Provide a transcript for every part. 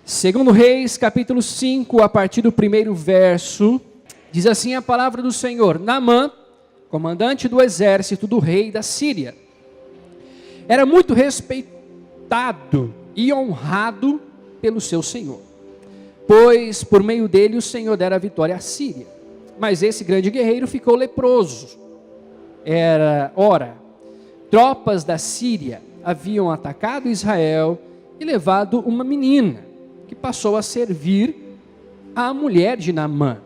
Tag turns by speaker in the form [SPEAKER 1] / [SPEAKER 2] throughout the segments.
[SPEAKER 1] Segundo Reis, capítulo 5, a partir do primeiro verso, diz assim a palavra do Senhor: Naamã, comandante do exército do rei da Síria, era muito respeitado e honrado pelo seu senhor, pois por meio dele o Senhor dera a vitória à Síria. Mas esse grande guerreiro ficou leproso. Ora, tropas da Síria haviam atacado Israel e levado uma menina, que passou a servir a mulher de Naamã.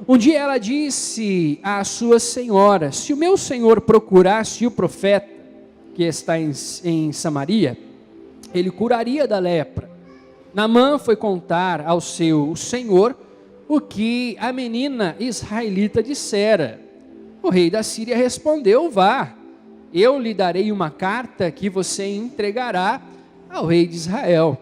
[SPEAKER 1] Um dia ela disse à sua senhora: se o meu senhor procurasse o profeta que está em Samaria, ele curaria da lepra. Naamã foi contar ao seu senhor o que a menina israelita dissera. O rei da Síria respondeu: vá, eu lhe darei uma carta que você entregará ao rei de Israel.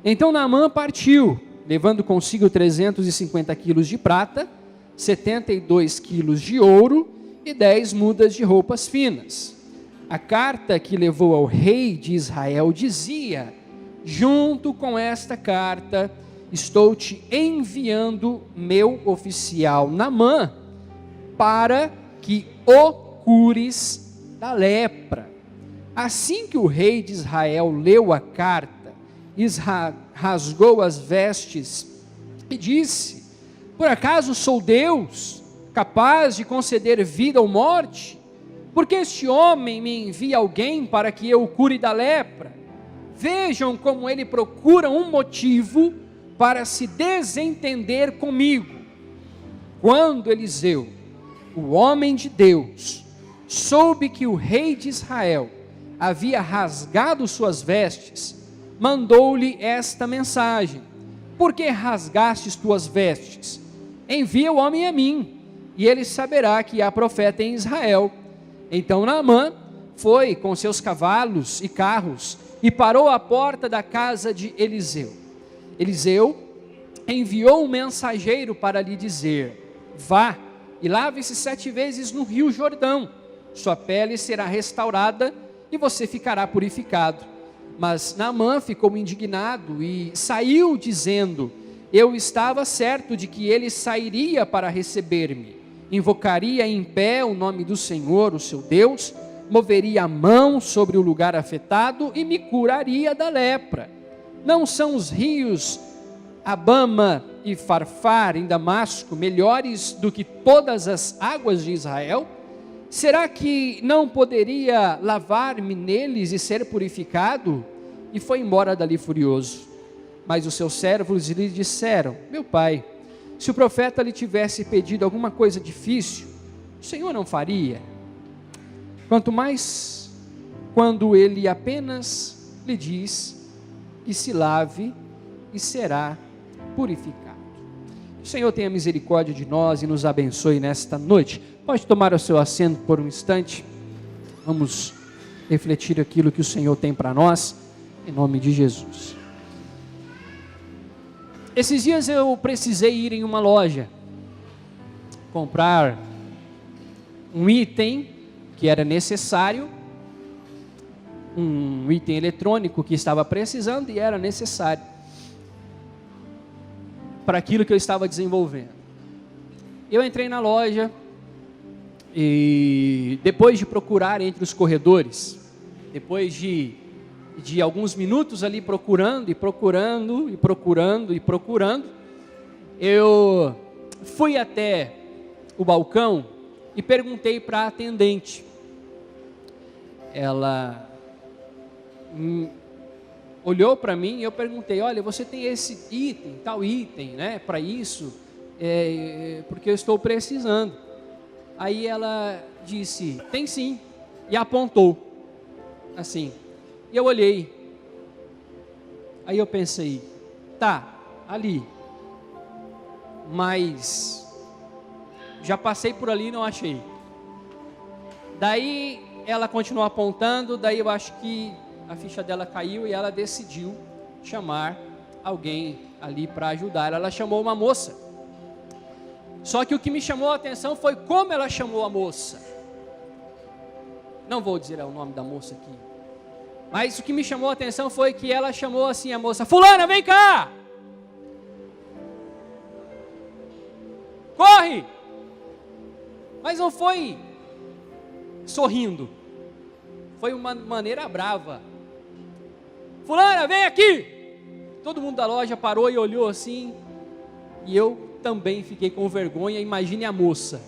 [SPEAKER 1] Então Naamã partiu, levando consigo 350 quilos de prata, 72 quilos de ouro e 10 mudas de roupas finas. A carta que levou ao rei de Israel dizia: junto com esta carta, estou te enviando meu oficial Naamã, para que o cures da lepra. Assim que o rei de Israel leu a carta, rasgou as vestes e disse: por acaso sou Deus, capaz de conceder vida ou morte? Porque este homem me envia alguém para que eu o cure da lepra? Vejam como ele procura um motivo para se desentender comigo. Quando Eliseu, o homem de Deus, soube que o rei de Israel havia rasgado suas vestes, mandou-lhe esta mensagem: por que rasgastes tuas vestes? Envia o homem a mim, e ele saberá que há profeta em Israel. Então Naamã foi com seus cavalos e carros e parou à porta da casa de Eliseu. Eliseu enviou um mensageiro para lhe dizer: vá e lave-se 7 vezes no rio Jordão, sua pele será restaurada e você ficará purificado. Mas Naamã ficou indignado e saiu dizendo: eu estava certo de que ele sairia para receber-me, invocaria em pé o nome do Senhor, o seu Deus, moveria a mão sobre o lugar afetado e me curaria da lepra. Não são os rios Abama e Farfar em Damasco melhores do que todas as águas de Israel? Será que não poderia lavar-me neles e ser purificado? E foi embora dali furioso. Mas os seus servos lhe disseram: meu pai, se o profeta lhe tivesse pedido alguma coisa difícil, o Senhor não faria? Quanto mais quando ele apenas lhe diz que se lave e será purificado. O Senhor tenha misericórdia de nós e nos abençoe nesta noite. Pode tomar o seu assento por um instante. Vamos refletir aquilo que o Senhor tem para nós, em nome de Jesus. Esses dias eu precisei ir em uma loja, comprar um item que era necessário, um item eletrônico que estava precisando e era necessário para aquilo que eu estava desenvolvendo. Eu entrei na loja e depois de procurar entre os corredores, depois de alguns minutos ali procurando, eu fui até o balcão e perguntei para a atendente. Ela olhou para mim e eu perguntei: olha, você tem esse item, tal item, né, para isso, porque eu estou precisando. Aí ela disse: tem sim, e apontou, assim, e eu olhei, aí eu pensei: tá, ali, mas já passei por ali e não achei. Daí ela continuou apontando, daí eu acho que a ficha dela caiu e ela decidiu chamar alguém ali para ajudar. Ela chamou uma moça. Só que o que me chamou a atenção foi como ela chamou a moça. Não vou dizer o nome da moça aqui, Mas o que me chamou a atenção foi que ela chamou assim a moça: fulana, vem cá! Corre! Mas não foi sorrindo, foi uma maneira brava. Fulana, vem aqui! Todo mundo da loja parou e olhou assim, e eu também fiquei com vergonha. Imagine a moça,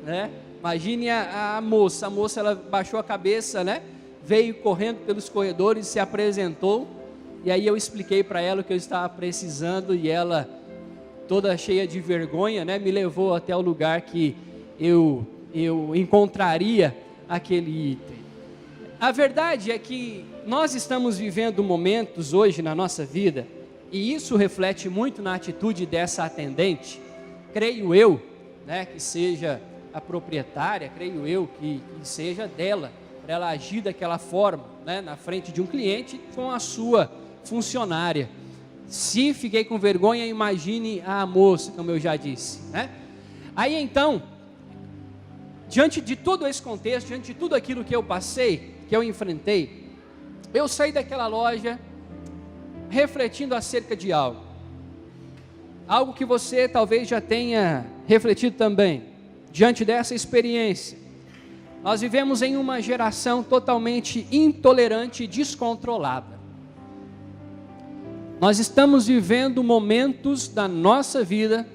[SPEAKER 1] né? Imagine a moça, ela baixou a cabeça, né? Veio correndo pelos corredores, se apresentou, e aí eu expliquei para ela o que eu estava precisando, e ela, toda cheia de vergonha, né, me levou até o lugar que eu encontraria aquele item. A verdade é que nós estamos vivendo momentos hoje na nossa vida, e isso reflete muito na atitude dessa atendente, creio eu, né, que seja a proprietária, creio eu que seja dela, para ela agir daquela forma, né, na frente de um cliente com a sua funcionária. Se fiquei com vergonha, imagine a moça, como eu já disse, né? Aí então, diante de todo esse contexto, diante de tudo aquilo que eu passei, que eu enfrentei, eu saí daquela loja refletindo acerca de algo que você talvez já tenha refletido também. Diante dessa experiência, nós vivemos em uma geração totalmente intolerante e descontrolada. Nós estamos vivendo momentos da nossa vida,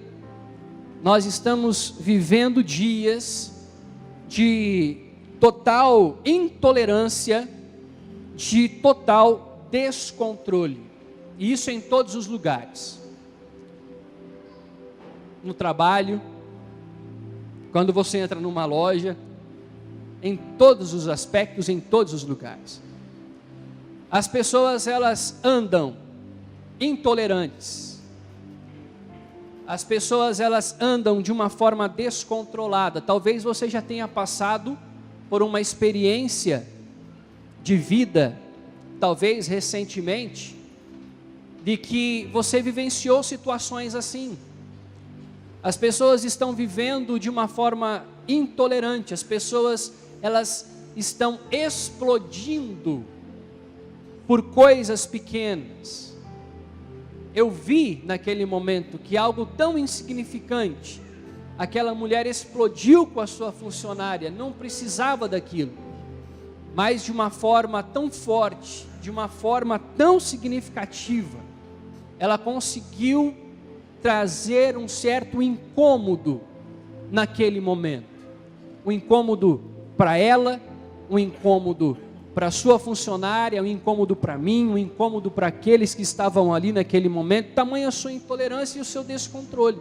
[SPEAKER 1] nós estamos vivendo dias de total intolerância, de total descontrole, e isso em todos os lugares. No trabalho, quando você entra numa loja, em todos os aspectos, em todos os lugares. As pessoas, elas andam intolerantes. As pessoas, elas andam de uma forma descontrolada. Talvez você já tenha passado por uma experiência de vida, talvez recentemente, de que você vivenciou situações assim. As pessoas estão vivendo de uma forma intolerante, as pessoas, elas estão explodindo por coisas pequenas. Eu vi naquele momento que algo tão insignificante, aquela mulher explodiu com a sua funcionária, não precisava daquilo, mas de uma forma tão forte, de uma forma tão significativa, ela conseguiu trazer um certo incômodo naquele momento. Um incômodo para ela, um incômodo para a sua funcionária, um incômodo para mim, um incômodo para aqueles que estavam ali naquele momento. Tamanha a sua intolerância e o seu descontrole.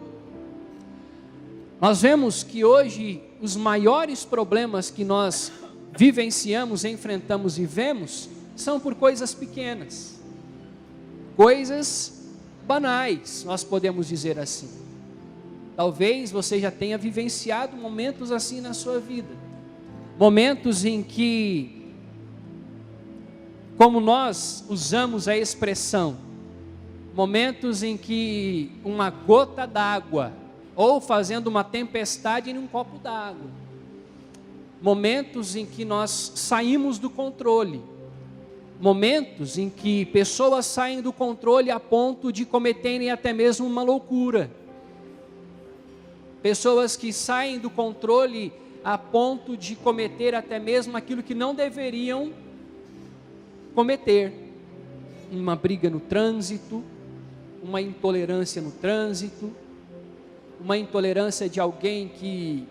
[SPEAKER 1] Nós vemos que hoje os maiores problemas que nós vivenciamos, enfrentamos e vemos são por coisas pequenas, coisas banais, nós podemos dizer assim. Talvez você já tenha vivenciado momentos assim na sua vida, momentos em que, como nós usamos a expressão, momentos em que uma gota d'água, ou fazendo uma tempestade em um copo d'água, momentos em que nós saímos do controle, momentos em que pessoas saem do controle a ponto de cometerem até mesmo uma loucura, pessoas que saem do controle a ponto de cometer até mesmo aquilo que não deveriam cometer, uma briga no trânsito, uma intolerância no trânsito, uma intolerância de alguém que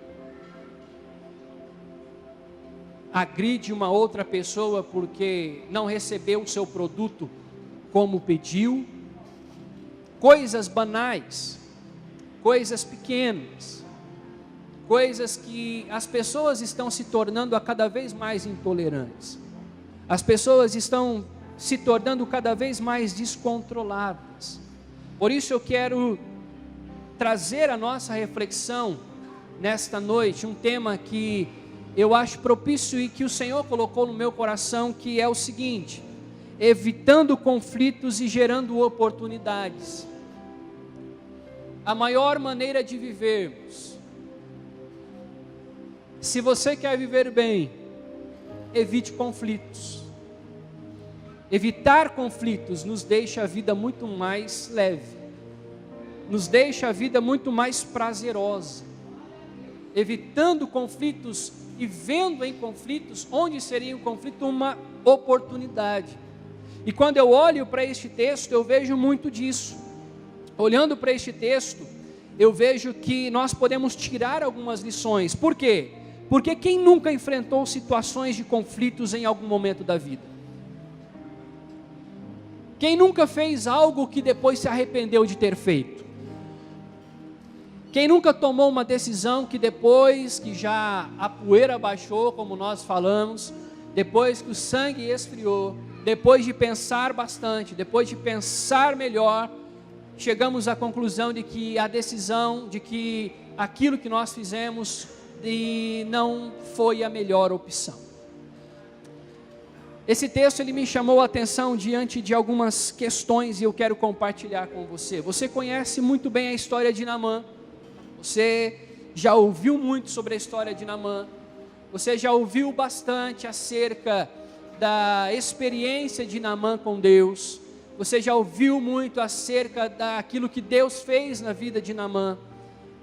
[SPEAKER 1] agride uma outra pessoa porque não recebeu o seu produto como pediu. Coisas banais, coisas pequenas, coisas que as pessoas estão se tornando a cada vez mais intolerantes. As pessoas estão se tornando cada vez mais descontroladas. Por isso eu quero trazer a nossa reflexão nesta noite, um tema que eu acho propício e que o Senhor colocou no meu coração, que é o seguinte: evitando conflitos e gerando oportunidades. A maior maneira de vivermos, se você quer viver bem, evite conflitos. Evitar conflitos nos deixa a vida muito mais leve, nos deixa a vida muito mais prazerosa. Evitando conflitos e vendo em conflitos, onde seria um conflito, uma oportunidade. E quando eu olho para este texto, eu vejo muito disso. Olhando para este texto, eu vejo que nós podemos tirar algumas lições. Por quê? Porque quem nunca enfrentou situações de conflitos em algum momento da vida? Quem nunca fez algo que depois se arrependeu de ter feito? Quem nunca tomou uma decisão que depois que já a poeira baixou, como nós falamos, depois que o sangue esfriou, depois de pensar bastante, depois de pensar melhor, chegamos à conclusão de que a decisão, de que aquilo que nós fizemos não foi a melhor opção. Esse texto ele me chamou a atenção diante de algumas questões e eu quero compartilhar com você. Você conhece muito bem a história de Naamã. Você já ouviu muito sobre a história de Naamã. Você já ouviu bastante acerca da experiência de Naamã com Deus. Você já ouviu muito acerca daquilo que Deus fez na vida de Naamã.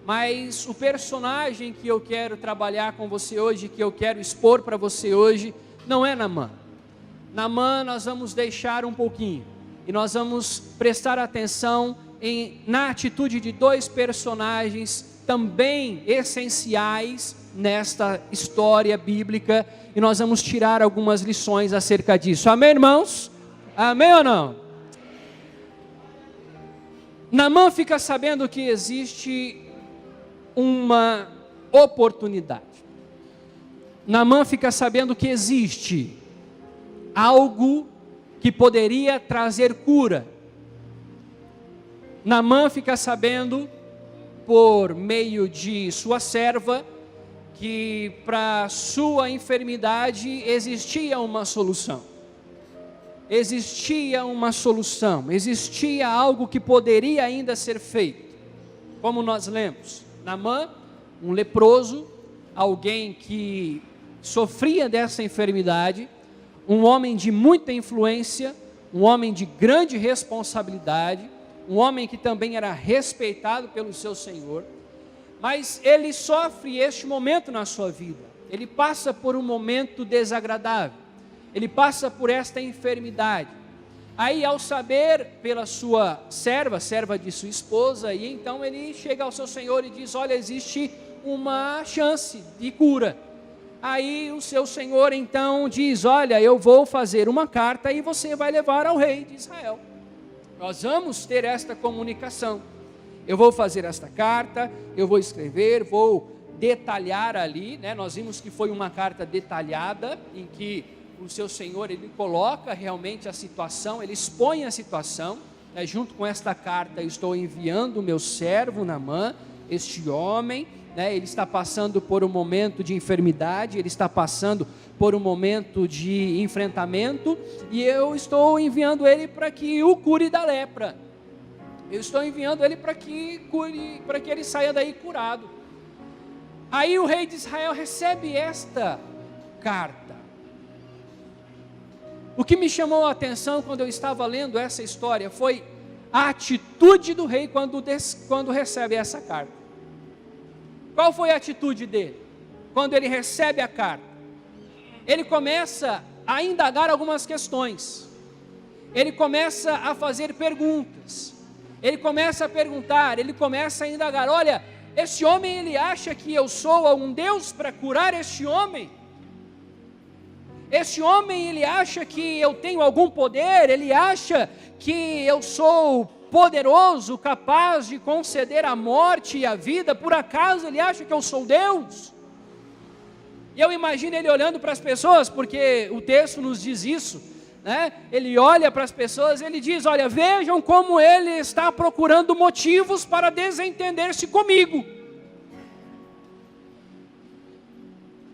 [SPEAKER 1] Mas o personagem que eu quero trabalhar com você hoje, que eu quero expor para você hoje, não é Naamã. Naamã nós vamos deixar um pouquinho. E nós vamos prestar atenção na atitude de dois personagens também essenciais nesta história bíblica. E nós vamos tirar algumas lições acerca disso. Amém, irmãos? Amém ou não? Naamã fica sabendo que existe uma oportunidade. Naamã fica sabendo que existe algo que poderia trazer cura. Naamã fica sabendo, por meio de sua serva, que para sua enfermidade existia uma solução. Existia uma solução, existia algo que poderia ainda ser feito. Como nós lemos, Naamã, um leproso, alguém que sofria dessa enfermidade, um homem de muita influência, um homem de grande responsabilidade, um homem que também era respeitado pelo seu Senhor, mas ele sofre este momento na sua vida, ele passa por um momento desagradável, ele passa por esta enfermidade. Aí, ao saber pela sua serva de sua esposa, e então ele chega ao seu Senhor e diz: olha, existe uma chance de cura. Aí o seu Senhor então diz: olha, eu vou fazer uma carta e você vai levar ao rei de Israel. Nós vamos ter esta comunicação. Eu vou fazer esta carta, eu vou escrever, vou detalhar ali, né? Nós vimos que foi uma carta detalhada, em que o seu Senhor, ele coloca realmente a situação, ele expõe a situação, né? Junto com esta carta, eu estou enviando o meu servo Naamã, este homem, né? Ele está passando por um momento de enfermidade, ele está passando por um momento de enfrentamento, e eu estou enviando ele para que o cure da lepra. Eu estou enviando ele para que ele saia daí curado. Aí o rei de Israel recebe esta carta. O que me chamou a atenção quando eu estava lendo essa história foi a atitude do rei quando recebe essa carta. Qual foi a atitude dele quando ele recebe a carta? Ele começa a indagar algumas questões. Ele começa a fazer perguntas. Ele começa a perguntar, ele começa a indagar: olha, esse homem, ele acha que eu sou um Deus para curar este homem? Esse homem, ele acha que eu tenho algum poder? Ele acha que eu sou poderoso, capaz de conceder a morte e a vida? Por acaso ele acha que eu sou Deus? E eu imagino ele olhando para as pessoas, porque o texto nos diz isso, né? Ele olha para as pessoas, ele diz: olha, vejam como ele está procurando motivos para desentender-se comigo.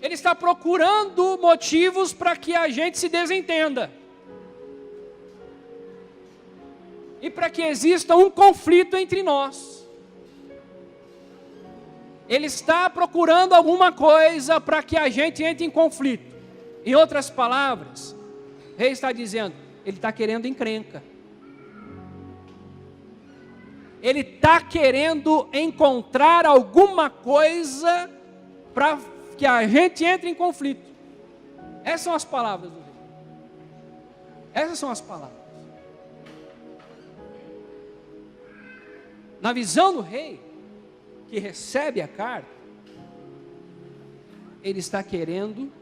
[SPEAKER 1] Ele está procurando motivos para que a gente se desentenda. E para que exista um conflito entre nós. Ele está procurando alguma coisa para que a gente entre em conflito. Em outras palavras, o rei está dizendo: ele está querendo encrenca. Ele está querendo encontrar alguma coisa para que a gente entre em conflito. Essas são as palavras do rei. Essas são as palavras. Na visão do rei, que recebe a carta, ele está querendo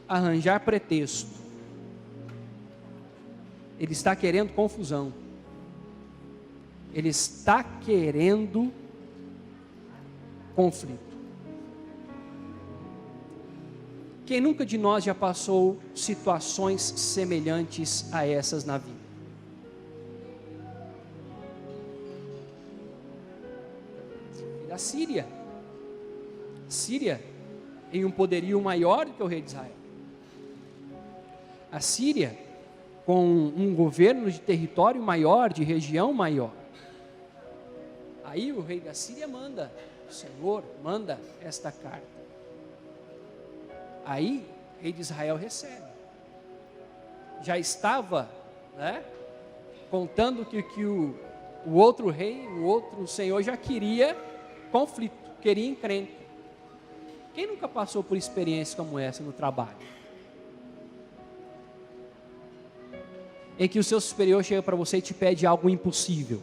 [SPEAKER 1] arranjar pretexto. Ele está querendo confusão. Ele está querendo conflito. Quem nunca de nós já passou situações semelhantes a essas na vida? Da Síria. Síria tem um poderio maior do que o rei de Israel. A Síria com um governo de território maior, de região maior. Aí o rei da Síria manda, o Senhor manda esta carta. Aí o rei de Israel recebe. Já estava, contando que o outro rei, o outro senhor já queria conflito, queria encrenca. Quem nunca passou por experiências como essa no trabalho? Em que o seu superior chega para você e te pede algo impossível.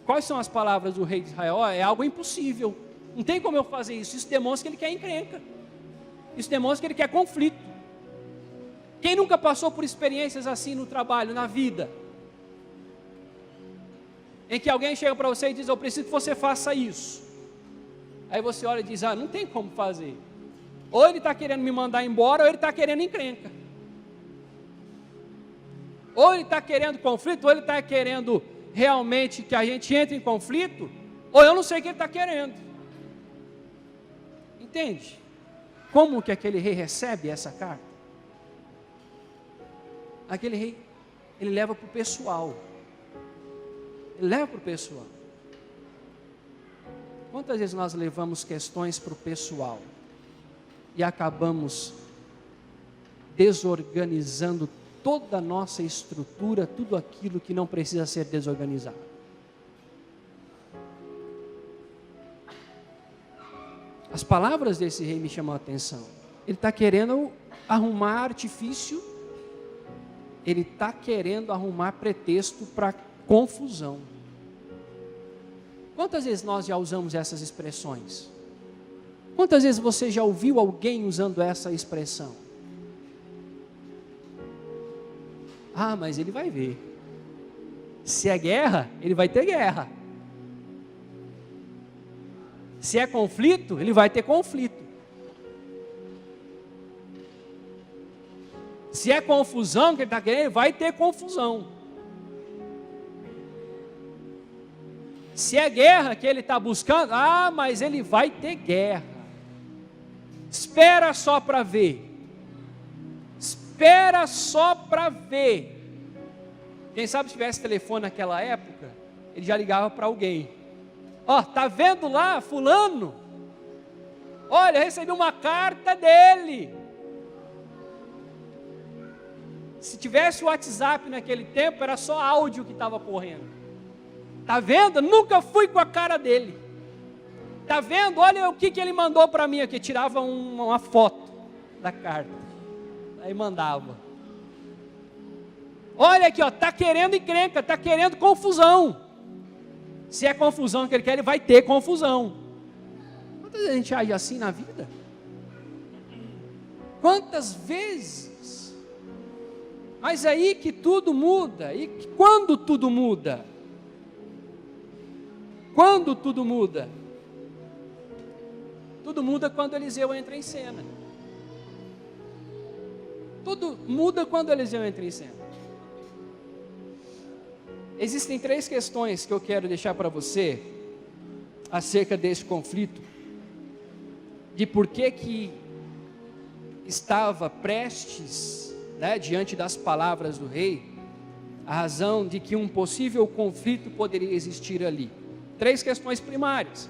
[SPEAKER 1] Quais são as palavras do rei de Israel? É algo impossível. Não tem como eu fazer isso. Isso demonstra que ele quer encrenca. Isso demonstra que ele quer conflito. Quem nunca passou por experiências assim no trabalho, na vida? Em que alguém chega para você e diz, eu preciso que você faça isso. Aí você olha e diz, não tem como fazer. Ou ele está querendo me mandar embora, ou ele está querendo encrenca. Ou ele está querendo conflito, ou ele está querendo realmente que a gente entre em conflito, ou eu não sei o que ele está querendo. Entende? Como que aquele rei recebe essa carta? Aquele rei, ele leva para o pessoal. Ele leva para o pessoal. Quantas vezes nós levamos questões para o pessoal e acabamos desorganizando toda a nossa estrutura, tudo aquilo que não precisa ser desorganizado? As palavras desse rei me chamam a atenção. Ele está querendo arrumar artifício, ele está querendo arrumar pretexto para confusão. Quantas vezes nós já usamos essas expressões? Quantas vezes você já ouviu alguém usando essa expressão? Mas ele vai ver. Se é guerra, ele vai ter guerra. Se é conflito, ele vai ter conflito. Se é confusão que ele está querendo, ele vai ter confusão. Se é guerra que ele está buscando, mas ele vai ter guerra. Espera só para ver. Espera só para ver. Quem sabe se tivesse telefone naquela época, ele já ligava para alguém. Tá vendo lá fulano? Olha, recebi uma carta dele. Se tivesse o WhatsApp naquele tempo, era só áudio que estava correndo. Tá vendo? Nunca fui com a cara dele. Tá vendo? Olha o que ele mandou para mim aqui. Tirava uma foto da carta. Aí mandava. Olha aqui, tá querendo encrenca, tá querendo confusão. Se é confusão que ele quer, ele vai ter confusão. Quantas vezes a gente age assim na vida? Quantas vezes? Mas aí que tudo muda. E quando tudo muda? Quando tudo muda? Tudo muda quando Eliseu entra em cena. Tudo muda quando Eliseu entra em cena. Existem 3 questões que eu quero deixar para você acerca desse conflito, de por que estava prestes, diante das palavras do rei, a razão de que um possível conflito poderia existir ali. 3 questões primárias.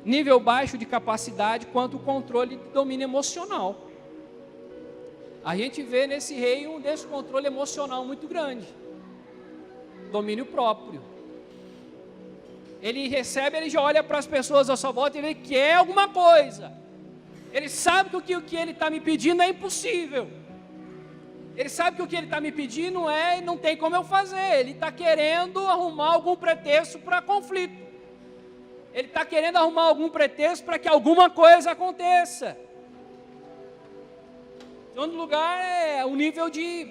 [SPEAKER 1] nível baixo de capacidade quanto o controle de domínio emocional. A gente vê nesse rei um descontrole emocional muito grande, domínio próprio. Ele recebe, ele já olha para as pessoas à sua volta e ele quer alguma coisa. Ele sabe que o que ele está me pedindo é impossível. Ele sabe que o que ele está me pedindo não tem como eu fazer. Ele está querendo arrumar algum pretexto para conflito. Ele está querendo arrumar algum pretexto para que alguma coisa aconteça. Em segundo lugar, é o nível de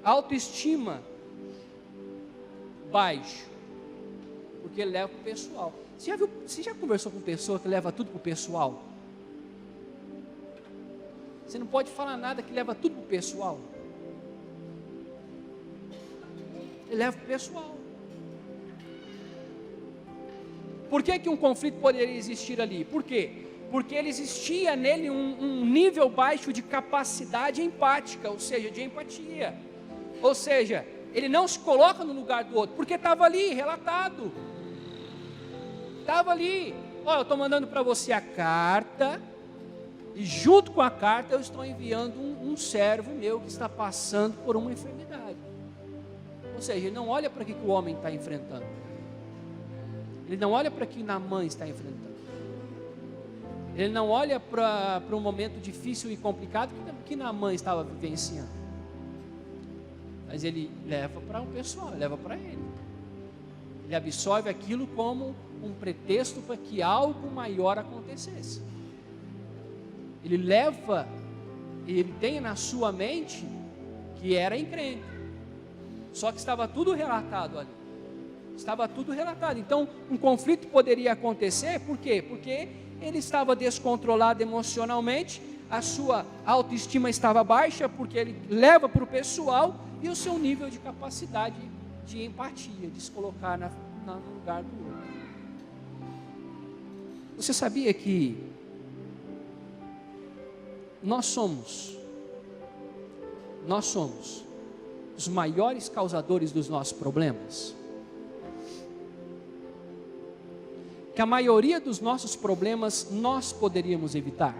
[SPEAKER 1] autoestima baixo, porque ele leva para o pessoal. Você já conversou com pessoa que leva tudo para o pessoal? Você não pode falar nada que leva tudo para o pessoal. Ele leva para o pessoal. Por que um conflito poderia existir ali? Por quê? Porque ele existia nele um nível baixo de capacidade empática, ou seja, de empatia. Ou seja, ele não se coloca no lugar do outro, porque estava ali, relatado. Estava ali. Olha, eu estou mandando para você a carta, e junto com a carta eu estou enviando um servo meu que está passando por uma enfermidade. Ou seja, ele não olha para o que o homem está enfrentando. Ele não olha para o que Naamã está enfrentando. Ele não olha para um momento difícil e complicado que Naamã estava vivenciando. Mas ele leva para um pessoal, leva para ele. Ele absorve aquilo como um pretexto para que algo maior acontecesse. Ele tem na sua mente que era encrenca. Só que estava tudo relatado ali. Estava tudo relatado. Então, um conflito poderia acontecer, por quê? Porque ele estava descontrolado emocionalmente, a sua autoestima estava baixa, porque ele leva para o pessoal, e o seu nível de capacidade de empatia, de se colocar no lugar do outro. Você sabia que nós somos os maiores causadores dos nossos problemas? Que a maioria dos nossos problemas nós poderíamos evitar.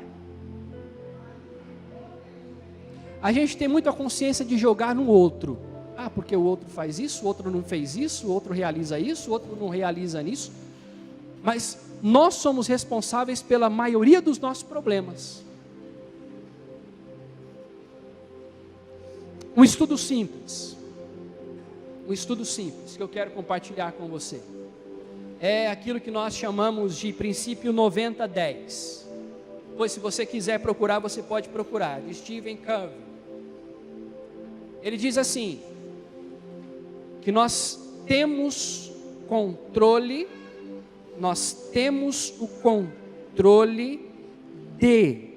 [SPEAKER 1] A gente tem muita consciência de jogar no outro. Porque o outro faz isso, o outro não fez isso, o outro realiza isso, o outro não realiza isso. Mas nós somos responsáveis pela maioria dos nossos problemas. Um estudo simples que eu quero compartilhar com você. É aquilo que nós chamamos de princípio 90-10. Pois se você quiser procurar, você pode procurar, de Stephen Covey. Ele diz assim, que nós temos o controle de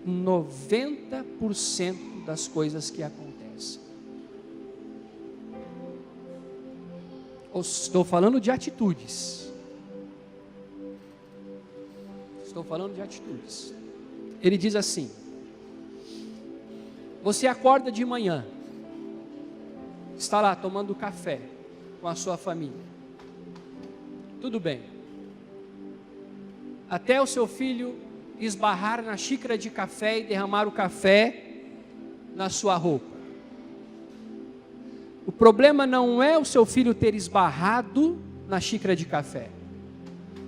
[SPEAKER 1] 90% das coisas que acontecem. Estou falando de atitudes. Ele diz assim: você acorda de manhã, está lá tomando café com a sua família. Tudo bem. Até o seu filho esbarrar na xícara de café e derramar o café na sua roupa. O problema não é o seu filho ter esbarrado na xícara de café.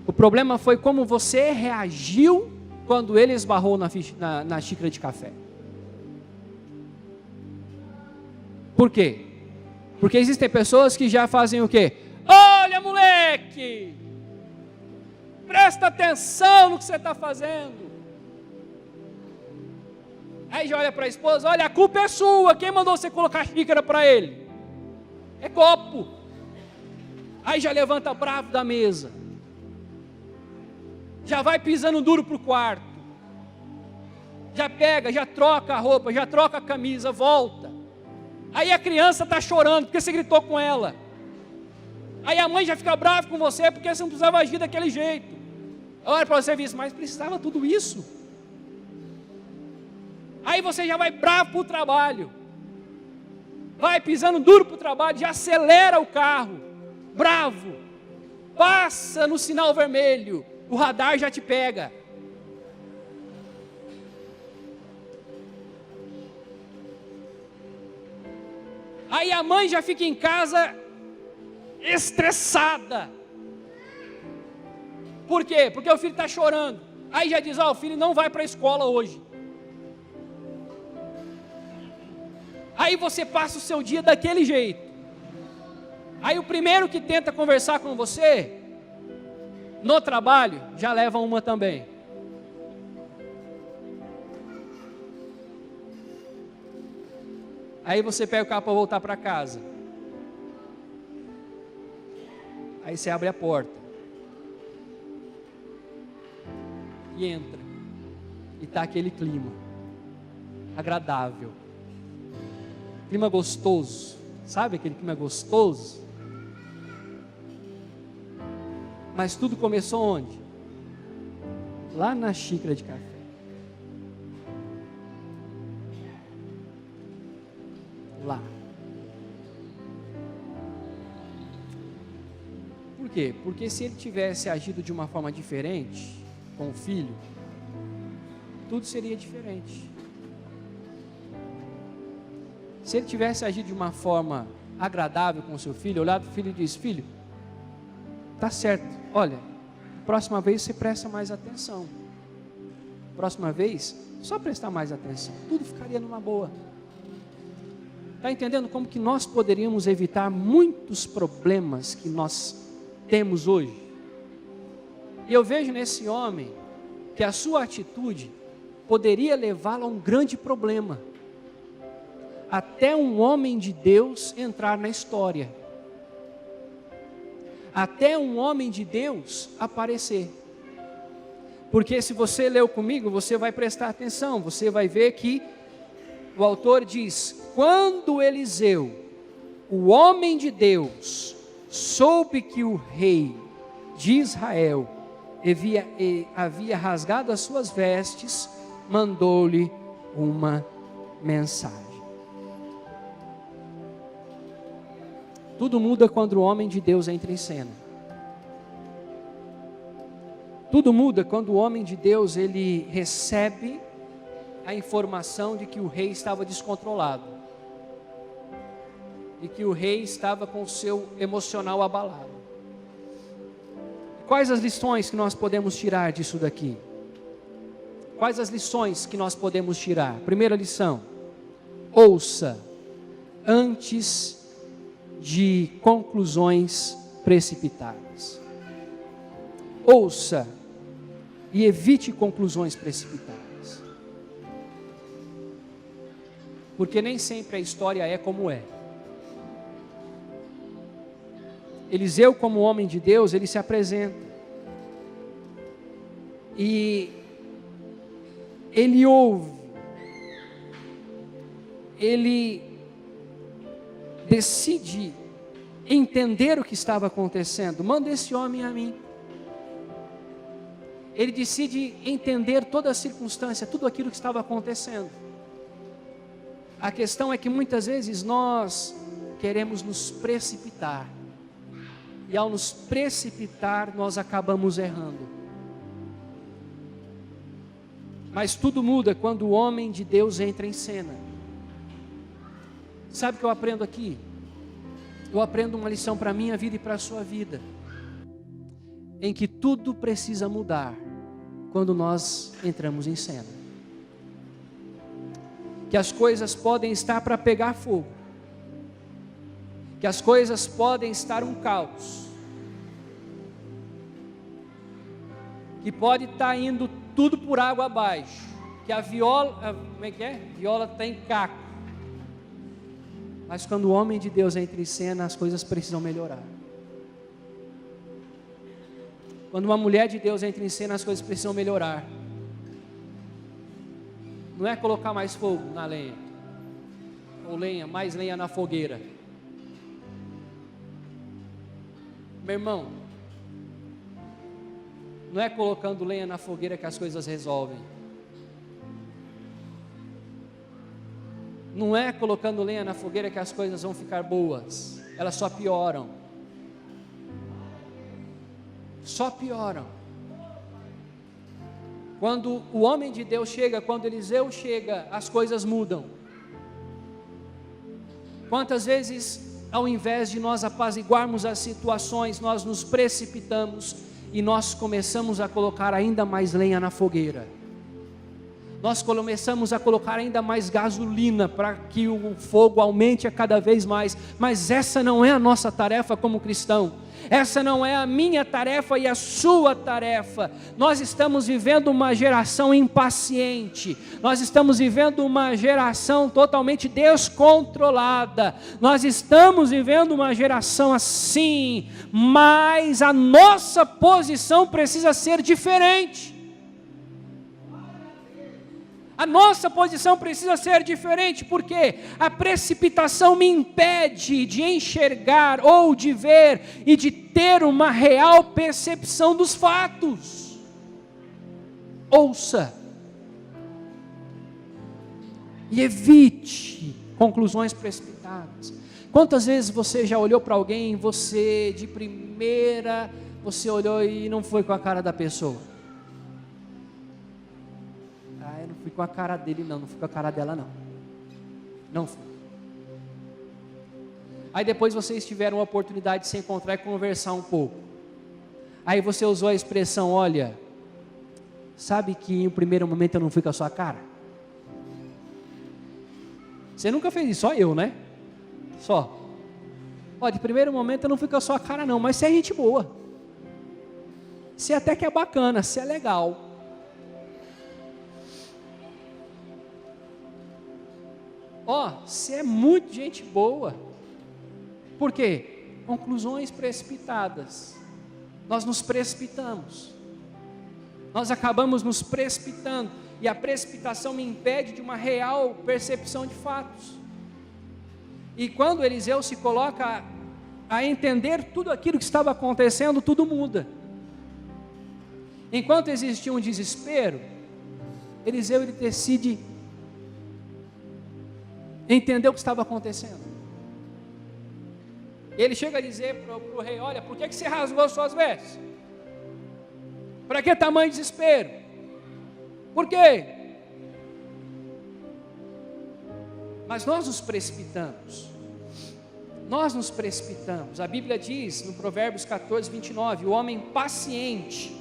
[SPEAKER 1] O problema foi como você reagiu quando ele esbarrou na xícara de café. Por quê? Porque existem pessoas que já fazem o quê? Olha, moleque! Presta atenção no que você está fazendo. Aí já olha para a esposa, olha, a culpa é sua, quem mandou você colocar xícara para ele? É copo. Aí já levanta bravo da mesa. Já vai pisando duro para o quarto. Já pega, já troca a roupa, já troca a camisa, volta. Aí a criança está chorando porque você gritou com ela. Aí a mãe já fica brava com você porque você não precisava agir daquele jeito. Olha para você ver isso, mas precisava tudo isso. Aí você já vai bravo para o trabalho. Vai pisando duro para o trabalho, já acelera o carro, bravo. Passa no sinal vermelho, o radar já te pega. Aí a mãe já fica em casa estressada. Por quê? Porque o filho está chorando. Aí já diz, o filho não vai para a escola hoje. Aí você passa o seu dia daquele jeito. Aí o primeiro que tenta conversar com você, no trabalho, já leva uma também. Aí você pega o carro para voltar para casa. Aí você abre a porta. E entra. E está aquele clima agradável. Clima gostoso. Sabe aquele clima gostoso? Mas tudo começou onde? Lá na xícara de café. Lá. Por quê? Porque se ele tivesse agido de uma forma diferente com o filho, tudo seria diferente. Se ele tivesse agido de uma forma agradável com o seu filho, olhado para o filho e disse, filho, tá certo, olha, próxima vez você presta mais atenção. Próxima vez, só prestar mais atenção. Tudo ficaria numa boa. Está entendendo como que nós poderíamos evitar muitos problemas que nós temos hoje? E eu vejo nesse homem que a sua atitude poderia levá-lo a um grande problema. Até um homem de Deus entrar na história. Até um homem de Deus aparecer. Porque se você leu comigo, você vai prestar atenção, você vai ver que o autor diz, quando Eliseu, o homem de Deus, soube que o rei de Israel havia rasgado as suas vestes, mandou-lhe uma mensagem. Tudo muda quando o homem de Deus entra em cena. Tudo muda quando o homem de Deus ele recebe a informação de que o rei estava descontrolado. E que o rei estava com o seu emocional abalado. Quais as lições que nós podemos tirar disso daqui? Quais as lições que nós podemos tirar? Primeira lição: ouça antes de conclusões precipitadas. Ouça e evite conclusões precipitadas. Porque nem sempre a história é como é. Eliseu, como homem de Deus, ele se apresenta. E ele ouve. Ele decide entender o que estava acontecendo. Manda esse homem a mim. Ele decide entender toda a circunstância, tudo aquilo que estava acontecendo. A questão é que muitas vezes nós queremos nos precipitar. E ao nos precipitar, nós acabamos errando. Mas tudo muda quando o homem de Deus entra em cena. Sabe o que eu aprendo aqui? Eu aprendo uma lição para a minha vida e para a sua vida. Em que tudo precisa mudar quando nós entramos em cena. Que as coisas podem estar para pegar fogo. Que as coisas podem estar um caos. Que pode estar indo tudo por água abaixo. Que a viola, como é que é? Viola está em caco. Mas quando o homem de Deus entra em cena, as coisas precisam melhorar. Quando uma mulher de Deus entra em cena, as coisas precisam melhorar. Não é colocar mais fogo na lenha. Ou mais lenha na fogueira. Meu irmão, não é colocando lenha na fogueira que as coisas resolvem. Não é colocando lenha na fogueira que as coisas vão ficar boas. Elas só pioram. só pioram. Quando o homem de Deus chega, quando Eliseu chega, as coisas mudam. Quantas vezes, ao invés de nós apaziguarmos as situações, nós nos precipitamos e nós começamos a colocar ainda mais lenha na fogueira. Nós começamos a colocar ainda mais gasolina para que o fogo aumente a cada vez mais. Mas essa não é a nossa tarefa como cristão. Essa não é a minha tarefa e a sua tarefa. Nós estamos vivendo uma geração impaciente. Nós estamos vivendo uma geração totalmente descontrolada. Nós estamos vivendo uma geração assim. Mas a nossa posição precisa ser diferente. A nossa posição precisa ser diferente, porque a precipitação me impede de enxergar ou de ver e de ter uma real percepção dos fatos. Ouça e evite conclusões precipitadas. Quantas vezes você já olhou para alguém, você de primeira, você olhou e não foi com a cara da pessoa? Eu não fui com a cara dele não fui com a cara dela não fui. Aí depois vocês tiveram a oportunidade de se encontrar e conversar um pouco. Aí você usou a expressão, olha, sabe que em um primeiro momento eu não fui com a sua cara? Você nunca fez isso, só eu, né? Só. Ó, de primeiro momento eu não fui com a sua cara não, mas você é gente boa. Você até que é bacana, você é legal. Você é muito gente boa. Por quê? Conclusões precipitadas. Nós nos precipitamos. Nós acabamos nos precipitando. E a precipitação me impede de uma real percepção de fatos. E quando Eliseu se coloca a entender tudo aquilo que estava acontecendo, tudo muda. Enquanto existia um desespero, Eliseu ele decide entender o que estava acontecendo. Ele chega a dizer para o rei, olha, por que você rasgou suas vestes? Para que tamanho de desespero? Por quê? Mas nós nos precipitamos. Nós nos precipitamos. A Bíblia diz no Provérbios 14, 29, o homem paciente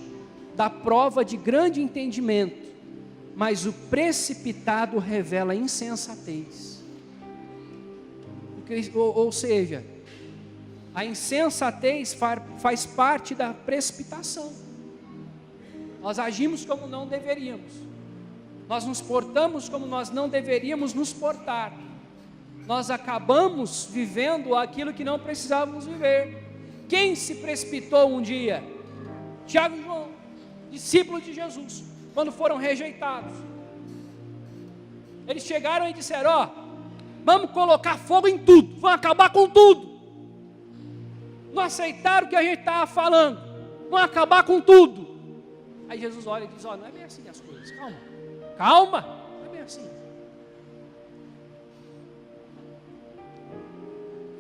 [SPEAKER 1] dá prova de grande entendimento, mas o precipitado revela insensatez. Ou seja, a insensatez faz parte da precipitação. Nós agimos como não deveríamos. Nós nos portamos como nós não deveríamos nos portar. Nós acabamos vivendo aquilo que não precisávamos viver. Quem se precipitou um dia? Tiago e João, discípulos de Jesus, quando foram rejeitados. Eles chegaram e disseram, vamos colocar fogo em tudo, vamos acabar com tudo. Não aceitaram o que a gente estava falando, vamos acabar com tudo. Aí Jesus olha e diz, não é bem assim as coisas, calma, não é bem assim.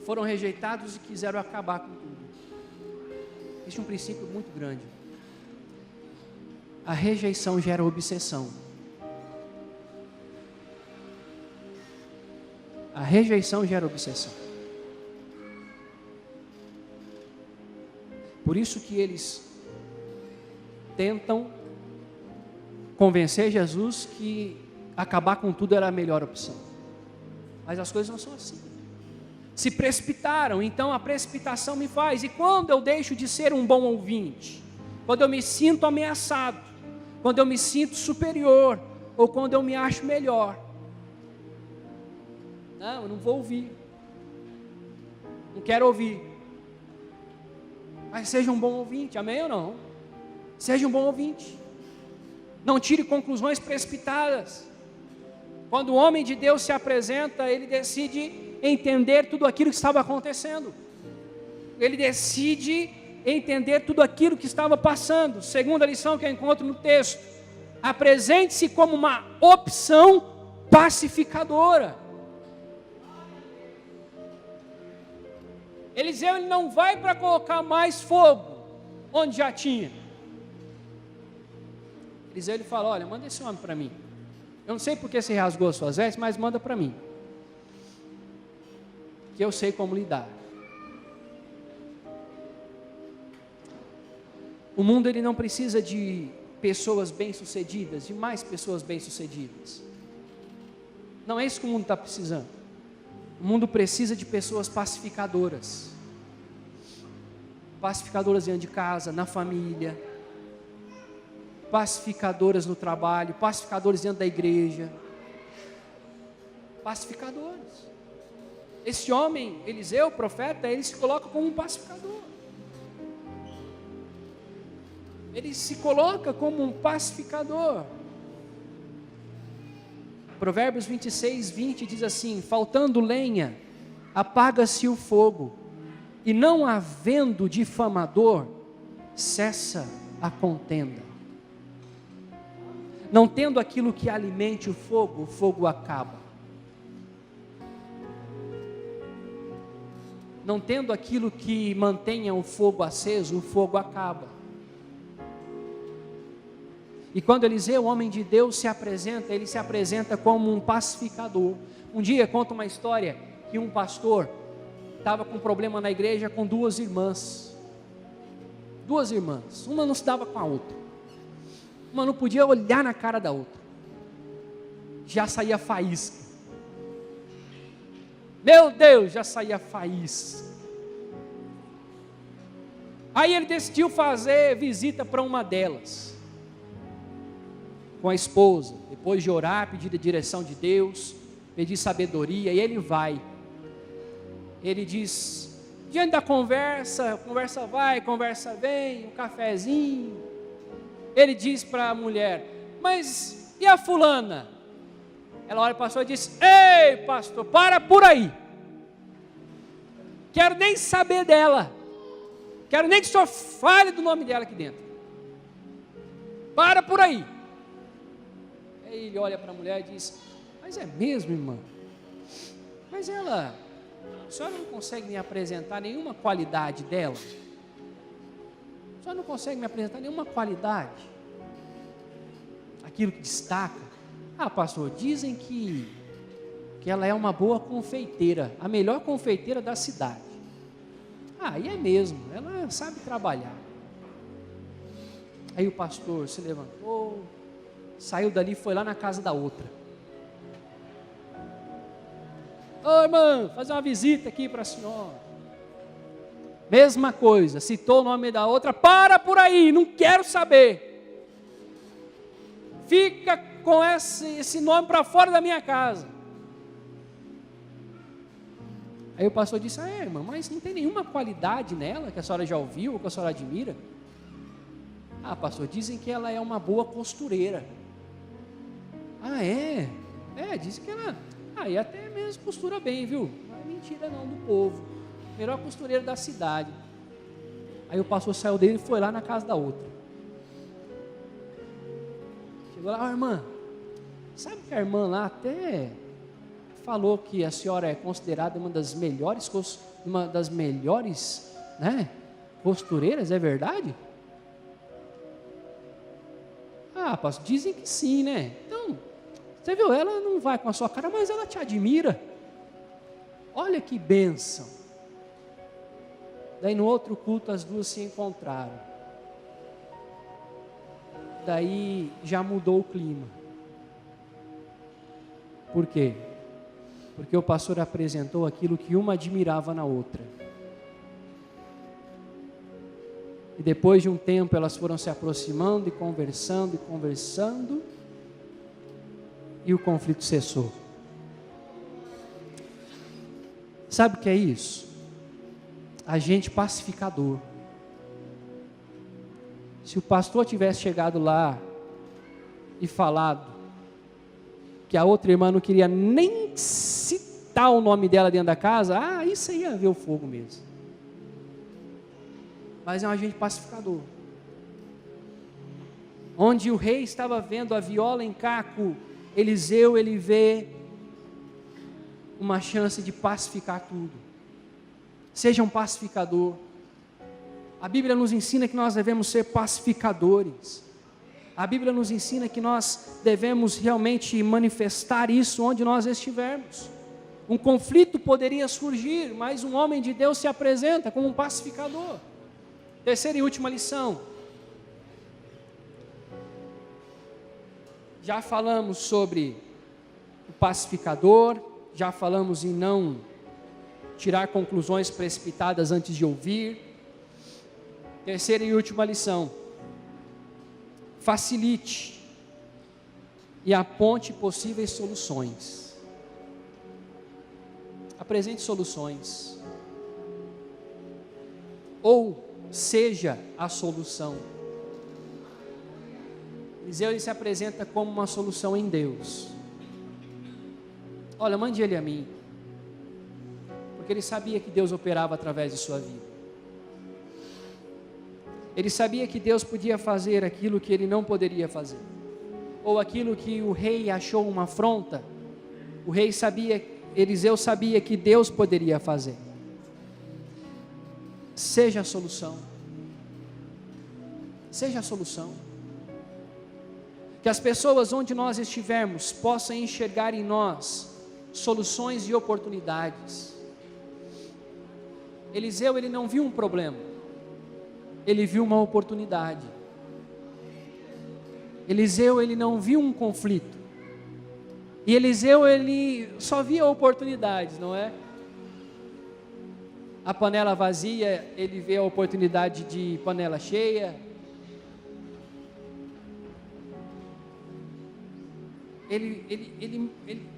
[SPEAKER 1] Foram rejeitados e quiseram acabar com tudo. Existe um princípio muito grande. A rejeição gera obsessão. A rejeição gera obsessão. Por isso que eles tentam convencer Jesus que acabar com tudo era a melhor opção. Mas as coisas não são assim. Se precipitaram, então a precipitação me faz. E quando eu deixo de ser um bom ouvinte? Quando eu me sinto ameaçado, quando eu me sinto superior, ou quando eu me acho melhor. Não, eu não vou ouvir. Não quero ouvir. Mas seja um bom ouvinte, amém ou não? Seja um bom ouvinte. Não tire conclusões precipitadas. Quando o homem de Deus se apresenta, ele decide entender tudo aquilo que estava acontecendo. Ele decide entender tudo aquilo que estava passando. Segunda lição que eu encontro no texto: apresente-se como uma opção pacificadora. Eliseu ele não vai para colocar mais fogo. onde já tinha. Eliseu ele fala: olha, manda esse homem para mim. Eu não sei porque você rasgou as suas vestes, mas manda para mim, que eu sei como lidar. O mundo ele não precisa de pessoas bem-sucedidas, de mais pessoas bem-sucedidas. Não é isso que o mundo está precisando. O mundo precisa de pessoas pacificadoras. Pacificadoras dentro de casa, na família. Pacificadoras no trabalho, pacificadores dentro da igreja. Pacificadores. Esse homem, Eliseu, o profeta, ele se coloca como um pacificador. Ele se coloca como um pacificador. Provérbios 26, 20 diz assim: faltando lenha, apaga-se o fogo, e não havendo difamador, cessa a contenda. Não tendo aquilo que alimente o fogo acaba. Não tendo aquilo que mantenha o fogo aceso, o fogo acaba. E quando Eliseu, o homem de Deus, se apresenta, ele se apresenta como um pacificador. Um dia conta uma história que um pastor estava com um problema na igreja com duas irmãs. Duas irmãs, uma não se dava com a outra. Uma não podia olhar na cara da outra. Já saía faísca. Meu Deus, já saía faísca. Aí ele decidiu fazer visita para uma delas, com a esposa, depois de orar, pedir a direção de Deus, pedir sabedoria, e ele vai. Ele diz, diante da conversa vai, conversa vem, um cafezinho. Ele diz para a mulher: mas e a fulana? Ela olha para o pastor e diz: ei pastor, para por aí. Quero nem saber dela. Quero nem que o senhor fale do nome dela aqui dentro. Para por aí. Aí ele olha para a mulher e diz: mas é mesmo, irmã? Mas ela, a senhora não consegue me apresentar nenhuma qualidade dela? A senhora não consegue me apresentar nenhuma qualidade? Aquilo que destaca? Ah, pastor, dizem que ela é uma boa confeiteira, a melhor confeiteira da cidade. Ah, e é mesmo, ela sabe trabalhar. Aí o pastor se levantou, saiu dali e foi lá na casa da outra. Ô irmã, fazer uma visita aqui para a senhora. Mesma coisa, citou o nome da outra: para por aí, não quero saber. Fica com esse nome para fora da minha casa. Aí o pastor disse: irmã, mas não tem nenhuma qualidade nela que a senhora já ouviu ou que a senhora admira? Ah, pastor, dizem que ela é uma boa costureira. Ah, é? É, dizem que ela... e até mesmo costura bem, viu? Não é mentira não do povo. Melhor costureira da cidade. Aí o pastor saiu dele e foi lá na casa da outra. Chegou lá: irmã, sabe que a irmã lá até falou que a senhora é considerada uma das melhores, né, costureiras, é verdade? Ah, pastor, dizem que sim, né? Então, você viu, ela não vai com a sua cara, mas ela te admira. Olha que bênção. Daí no outro culto as duas se encontraram. Daí já mudou o clima. Por quê? Porque o pastor apresentou aquilo que uma admirava na outra. E depois de um tempo elas foram se aproximando e conversando, e o conflito cessou. Sabe o que é isso? Agente pacificador. Se o pastor tivesse chegado lá e falado que a outra irmã não queria nem citar o nome dela dentro da casa, isso aí ia ver o fogo mesmo. Mas é um agente pacificador. Onde o rei estava vendo a viola em caco, Eliseu, ele vê uma chance de pacificar tudo. Seja um pacificador. A Bíblia nos ensina que nós devemos ser pacificadores. A Bíblia nos ensina que nós devemos realmente manifestar isso onde nós estivermos. Um conflito poderia surgir, mas um homem de Deus se apresenta como um pacificador. Terceira e última lição. Já falamos sobre o pacificador, já falamos em não tirar conclusões precipitadas antes de ouvir. Terceira e última lição. Facilite e aponte possíveis soluções. Apresente soluções. Ou seja a solução. Eliseu ele se apresenta como uma solução em Deus. Olha, mande ele a mim. Porque ele sabia que Deus operava através de sua vida. Ele sabia que Deus podia fazer aquilo que ele não poderia fazer. Ou aquilo que o rei achou uma afronta. O rei sabia, Eliseu sabia que Deus poderia fazer. Seja a solução. Seja a solução. Que as pessoas onde nós estivermos possam enxergar em nós soluções e oportunidades. Eliseu ele não viu um problema, ele viu uma oportunidade. Eliseu ele não viu um conflito, e Eliseu ele só via oportunidades, não é? A panela vazia, ele vê a oportunidade de panela cheia. Ele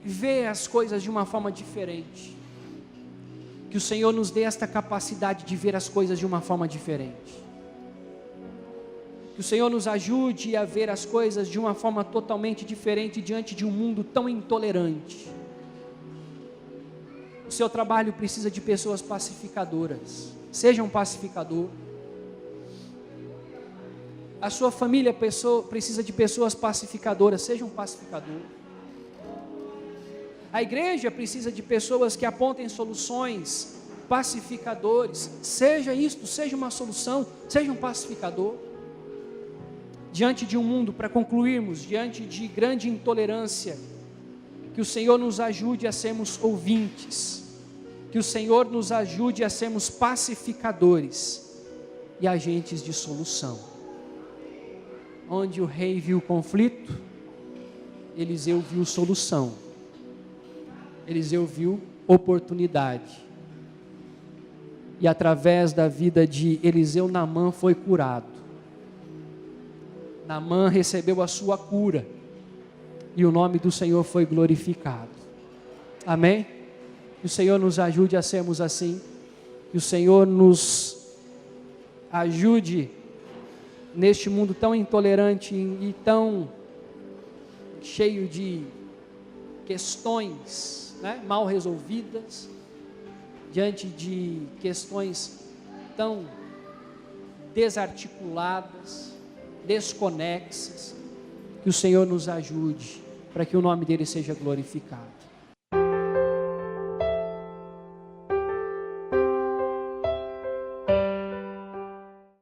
[SPEAKER 1] vê as coisas de uma forma diferente. Que o Senhor nos dê esta capacidade de ver as coisas de uma forma diferente. Que o Senhor nos ajude a ver as coisas de uma forma totalmente diferente diante de um mundo tão intolerante. O seu trabalho precisa de pessoas pacificadoras. Seja um pacificador. A sua família precisa de pessoas pacificadoras. Seja um pacificador. A igreja precisa de pessoas que apontem soluções, pacificadores. Seja isto, seja uma solução, seja um pacificador. Diante de um mundo, para concluirmos, diante de grande intolerância, que o Senhor nos ajude a sermos ouvintes, que o Senhor nos ajude a sermos pacificadores e agentes de solução. Onde o rei viu conflito, Eliseu viu solução. Eliseu viu oportunidade. E através da vida de Eliseu, Naamã foi curado. Naamã recebeu a sua cura. E o nome do Senhor foi glorificado. Amém? Que o Senhor nos ajude a sermos assim. Que o Senhor nos ajude neste mundo tão intolerante e tão cheio de questões, né, mal resolvidas, diante de questões tão desarticuladas, desconexas, que o Senhor nos ajude, para que o nome dele seja glorificado.